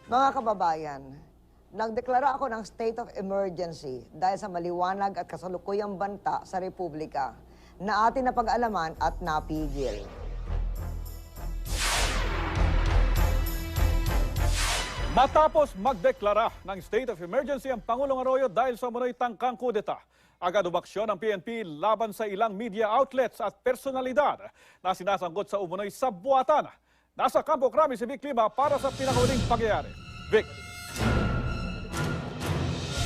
Mga kababayan, nagdeklara ako ng state of emergency dahil sa maliwanag at kasalukuyang banta sa Republika na atin napag-alaman at napigil. Matapos magdeklara ng state of emergency ang Pangulong Arroyo dahil sa umunoy tangkang kudeta, agad umaksyon ang PNP laban sa ilang media outlets at personalidad na sinasangkot sa umunoy sabwatan. Nasa Campo Crame si Vic Lima para sa pinakahuling pangyayari. Vic.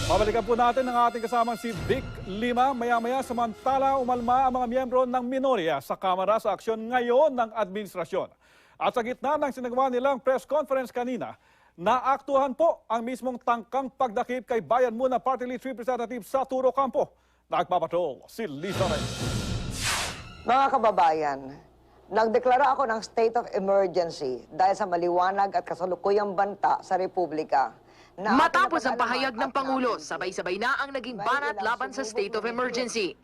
Pabalikan po natin ang ating kasamang si Vic Lima. Maya-maya samantala umalma ang mga miyembro ng minorya sa Kamara sa aksyon ngayon ng administrasyon. At sa gitna ng sinagawa nilang press conference kanina, naaktuhan po ang mismong tangkang pagdakip kay Bayan Muna Party List Representative sa Turo Campo. Nagpapatrol si Lisa Reyes. Mga kababayan, nagdeklara ako ng state of emergency dahil sa maliwanag at kasalukuyang banta sa Republika. Matapos ang pahayag ng Pangulo, sabay-sabay na ang naging banat laban sa state of emergency.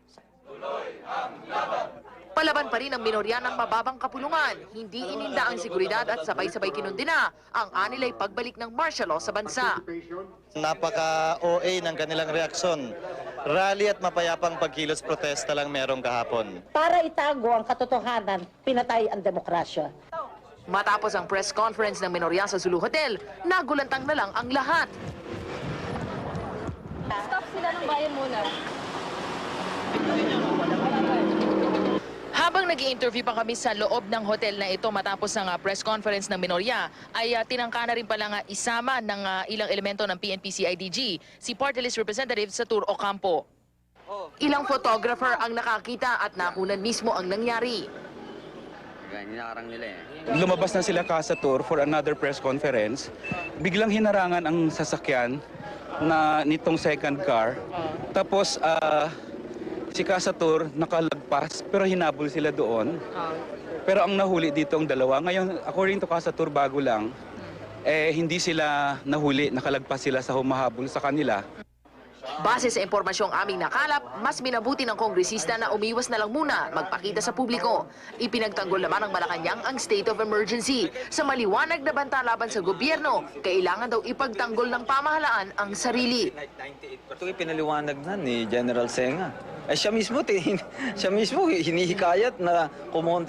Palaban pa rin ang minorya ng mababang kapulungan, hindi ininda ang seguridad at sabay-sabay kinundina ang anilay pagbalik ng martial law sa bansa. Napaka-OA ng kanilang reaksyon. Rally at mapayapang pagkilos protesta lang merong kahapon. Para itago ang katotohanan, pinatay ang demokrasya. Matapos ang press conference ng minorya sa Zulu Hotel, nagulantang na lang ang lahat. Stop sila ng Bayan Muna. Habang nag-i-interview pa kami sa loob ng hotel na ito matapos ang press conference ng minorya, ay tinangka na rin palang isama ng ilang elemento ng PNP-CIDG, si Party List Representative sa Turo Campo. Ilang photographer ang nakakita at nakunan mismo ang nangyari. Lumabas na sila Casa Tour for another press conference. Biglang hinarangan ang sasakyan na nitong second car. Tapos si Casa Tour nakalagpas pero hinabol sila doon. Pero ang nahuli dito ang dalawa. Ngayon, according to Casa Tour, bago lang, hindi sila nahuli, nakalagpas sila sa humahabol sa kanila. Base sa impormasyong aming nakalap, mas minabuti ng kongresista na umiwas na lang muna magpakita sa publiko. Ipinagtanggol naman ng Malacanang ang state of emergency. Sa maliwanag na banta laban sa gobyerno, kailangan daw ipagtanggol ng pamahalaan ang sarili. Ito ipinaliwanag na ni General Senga. Siya mismo hinihikayat na kumontra